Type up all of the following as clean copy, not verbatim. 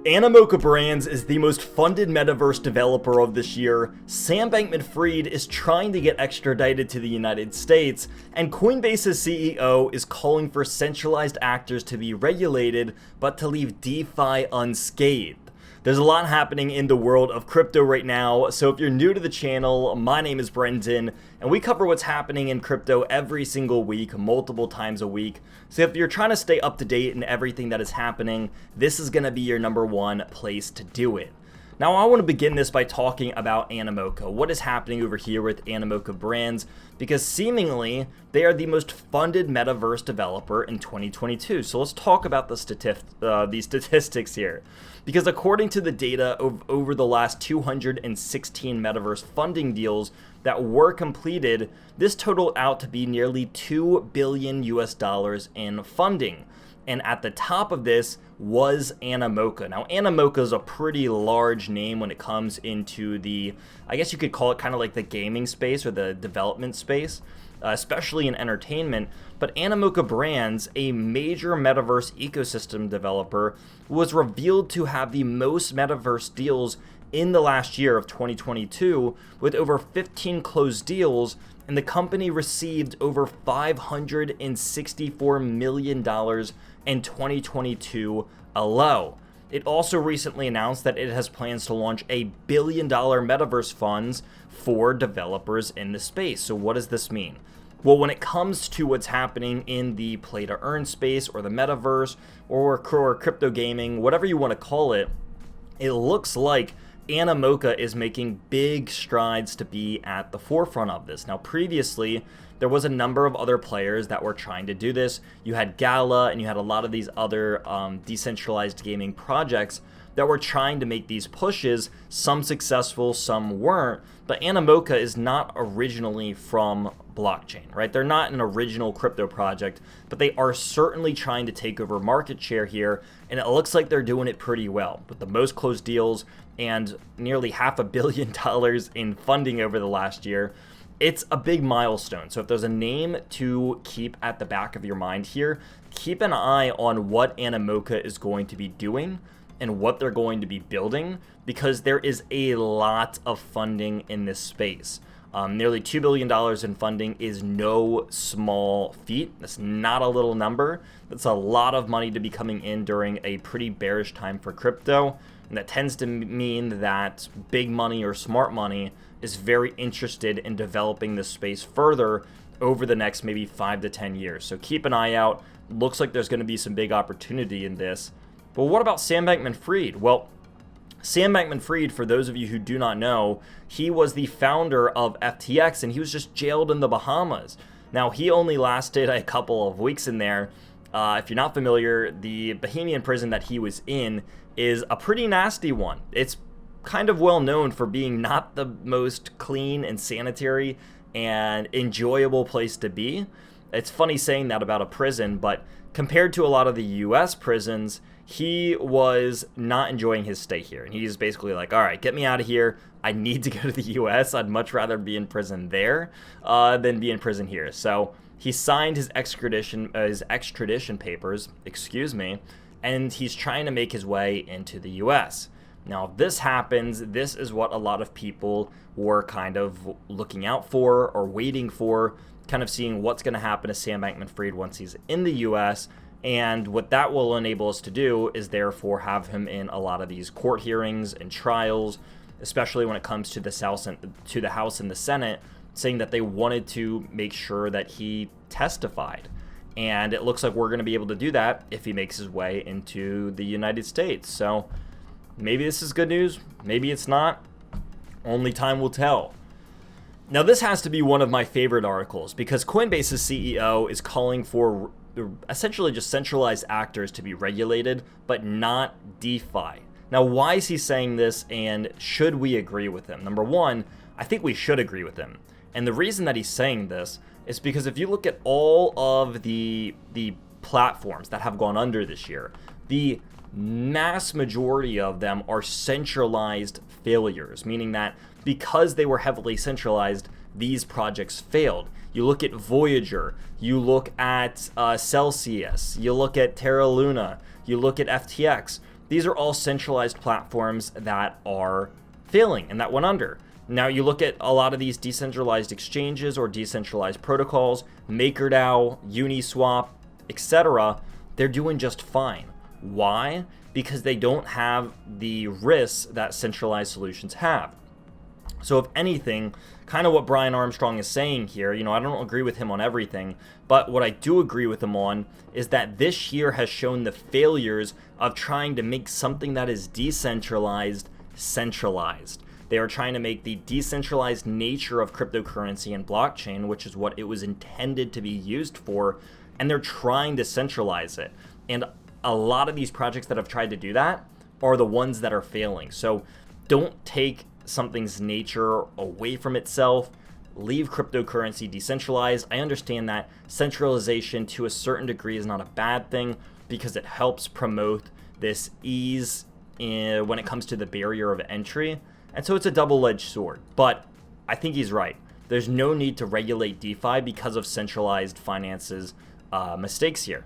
Animoca Brands is the most funded metaverse developer of this year. Sam Bankman-Fried is trying to get extradited to the United States, and Coinbase's CEO is calling for centralized actors to be regulated, but to leave DeFi unscathed. There's a lot happening in the world of crypto right now, so if you're new to the channel, my name is Brendan, and we cover what's happening in crypto every single week, multiple times a week. So if you're trying to stay up to date in everything that is happening, this is going to be your number one place to do it. Now, I want to begin this by talking about Animoca. What is happening over here with Animoca Brands? Because seemingly, they are the most funded metaverse developer in 2022. So let's talk about these statistics here. Because according to the data over the last 216 metaverse funding deals that were completed, this totaled out to be nearly $2 billion in funding. And at the top of this was Animoca. Now, Animoca is a pretty large name when it comes into the, I guess you could call it kind of like the gaming space or the development space, especially in entertainment. But Animoca Brands, a major metaverse ecosystem developer, was revealed to have the most metaverse deals in the last year of 2022, with over 15 closed deals, and the company received over $564 million in 2022 alone. It also recently announced that it has plans to launch $1 billion metaverse funds for developers in the space. So what does this mean? Well, when it comes to what's happening in the play to earn space or the metaverse or crypto gaming, whatever you want to call it, it looks like Animoca is making big strides to be at the forefront of this. Now, previously, there was a number of other players that were trying to do this. You had Gala and you had a lot of these other decentralized gaming projects that were trying to make these pushes, some successful, some weren't. But Animoca is not originally from blockchain, right? They're not an original crypto project, but they are certainly trying to take over market share here, and it looks like they're doing it pretty well with the most closed deals and nearly $500 million in funding over the last year. It's a big milestone. So if there's a name to keep at the back of your mind here, keep an eye on what Animoca is going to be doing and what they're going to be building, because there is a lot of funding in this space. Nearly $2 billion in funding is no small feat. That's not a little number. That's a lot of money to be coming in during a pretty bearish time for crypto. And that tends to mean that big money or smart money is very interested in developing this space further over the next maybe 5 to 10 years. So keep an eye out. Looks like there's going to be some big opportunity in this. But what about Sam Bankman-Fried? Well, Sam Bankman-Fried, for those of you who do not know, he was the founder of FTX, and he was just jailed in the Bahamas. Now, he only lasted a couple of weeks in there. If you're not familiar, the Bahamian prison that he was in is a pretty nasty one. It's kind of well known for being not the most clean and sanitary and enjoyable place to be. It's funny saying that about a prison, but compared to a lot of the US prisons, he was not enjoying his stay here. And he's basically like, all right, get me out of here. I need to go to the US. I'd much rather be in prison there than be in prison here. So he signed his extradition papers, and he's trying to make his way into the US. Now, if this happens, this is what a lot of people were kind of looking out for or waiting for, kind of seeing what's going to happen to Sam Bankman-Fried once he's in the US. And what that will enable us to do is therefore have him in a lot of these court hearings and trials, especially when it comes to the House and the Senate, saying that they wanted to make sure that he testified. And it looks like we're going to be able to do that if he makes his way into the United States. So maybe this is good news, maybe it's not. Only time will tell. Now, this has to be one of my favorite articles because Coinbase's CEO is calling for essentially just centralized actors to be regulated, but not DeFi. Now, why is he saying this, and should we agree with him? Number one, I think we should agree with him. And the reason that he's saying this is because if you look at all of the platforms that have gone under this year, the mass majority of them are centralized failures, meaning that because they were heavily centralized, these projects failed. You look at Voyager, you look at Celsius, you look at Terra Luna, you look at FTX. these are all centralized platforms that are failing and that went under. Now you look at a lot of these decentralized exchanges or decentralized protocols, MakerDAO, Uniswap, etc., they're doing just fine. Why? Because they don't have the risks that centralized solutions have. So if anything, kind of what Brian Armstrong is saying here, I don't agree with him on everything, but what I do agree with him on is that this year has shown the failures of trying to make something that is decentralized centralized. They are trying to make the decentralized nature of cryptocurrency and blockchain, which is what it was intended to be used for, and they're trying to centralize it. And a lot of these projects that have tried to do that are the ones that are failing. So don't take something's nature away from itself. Leave cryptocurrency decentralized. I understand that centralization to a certain degree is not a bad thing because it helps promote this ease when it comes to the barrier of entry. And so it's a double-edged sword. But I think he's right. There's no need to regulate DeFi because of centralized finance's mistakes here.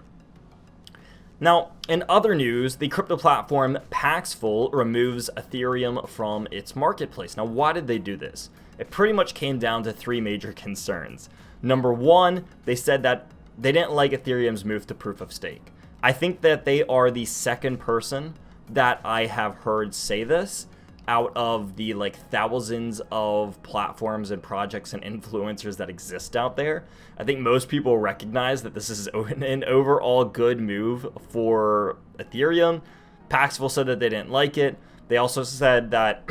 Now, in other news, the crypto platform Paxful removes Ethereum from its marketplace. Now, why did they do this? It pretty much came down to three major concerns. Number one, they said that they didn't like Ethereum's move to proof of stake. I think that they are the second person that I have heard say this out of the thousands of platforms and projects and influencers that exist out there. I think most people recognize that this is an overall good move for Ethereum. Paxful said that they didn't like it. They also said that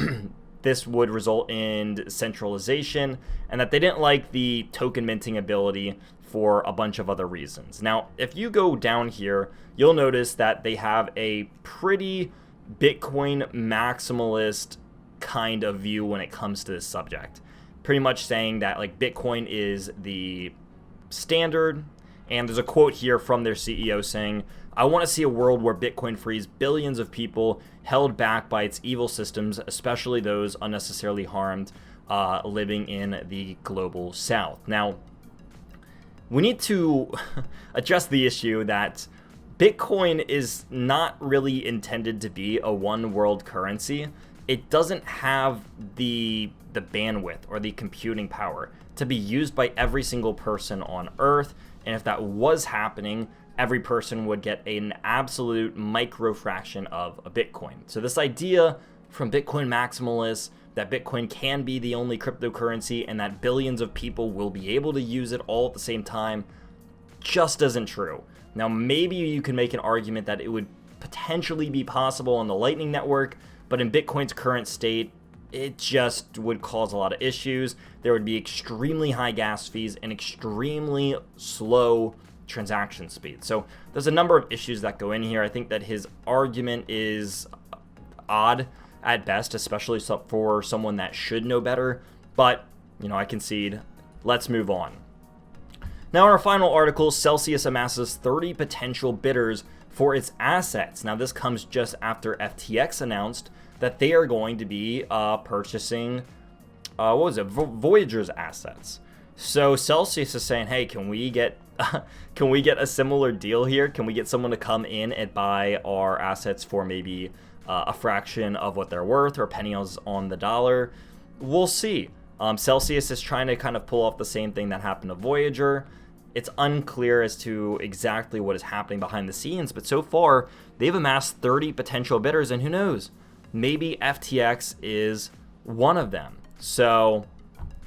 this would result in centralization and that they didn't like the token minting ability for a bunch of other reasons. Now, if you go down here, you'll notice that they have a pretty Bitcoin maximalist kind of view when it comes to this subject. Pretty much saying that Bitcoin is the standard. And there's a quote here from their CEO saying, "I want to see a world where Bitcoin frees billions of people held back by its evil systems, especially those unnecessarily harmed living in the global south." Now, we need to address the issue that Bitcoin is not really intended to be a one world currency. It doesn't have the bandwidth or the computing power to be used by every single person on Earth. And if that was happening, every person would get an absolute micro fraction of a Bitcoin. So this idea from Bitcoin maximalists that Bitcoin can be the only cryptocurrency and that billions of people will be able to use it all at the same time just isn't true. Now, maybe you can make an argument that it would potentially be possible on the Lightning Network, but in Bitcoin's current state, it just would cause a lot of issues. There would be extremely high gas fees and extremely slow transaction speed. So there's a number of issues that go in here. I think that his argument is odd at best, especially for someone that should know better. But, I concede. Let's move on. Now, in our final article, Celsius amasses 30 potential bidders for its assets. Now, this comes just after FTX announced that they are going to be purchasing, Voyager's assets. So Celsius is saying, hey, can we get a similar deal here? Can we get someone to come in and buy our assets for maybe a fraction of what they're worth or pennies on the dollar? We'll see. Celsius is trying to kind of pull off the same thing that happened to Voyager. It's unclear as to exactly what is happening behind the scenes, but so far they've amassed 30 potential bidders, and who knows? Maybe FTX is one of them. So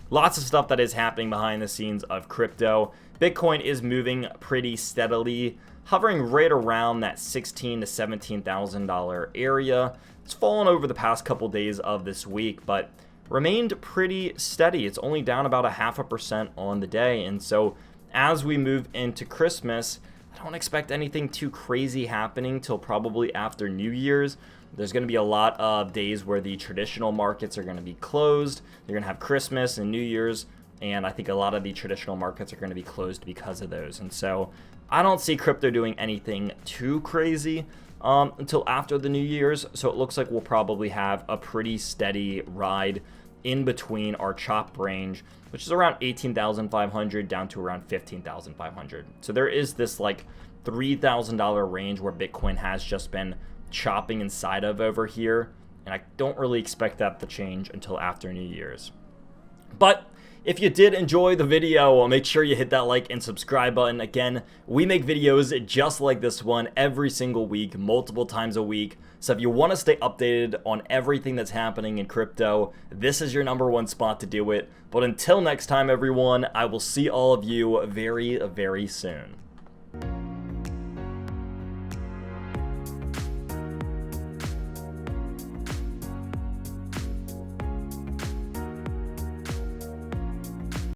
lots of stuff that is happening behind the scenes of crypto. Bitcoin is moving pretty steadily, hovering right around that $16,000 to $17,000 area. It's fallen over the past couple days of this week, but remained pretty steady. It's only down about 0.5% on the day. And so as we move into Christmas, I don't expect anything too crazy happening till probably after New Year's. There's going to be a lot of days where the traditional markets are going to be closed. You're going to have Christmas and New Year's, and I think a lot of the traditional markets are going to be closed because of those. And so I don't see crypto doing anything too crazy until after the New Year's. So it looks like we'll probably have a pretty steady ride in between our chop range, which is around 18,500 down to around 15,500. So there is this $3,000 range where Bitcoin has just been chopping inside of over here, and I don't really expect that to change until after New Year's. But if you did enjoy the video, make sure you hit that like and subscribe button. Again, we make videos just like this one every single week, multiple times a week. So if you want to stay updated on everything that's happening in crypto, this is your #1 spot to do it. But until next time, everyone, I will see all of you very, very soon.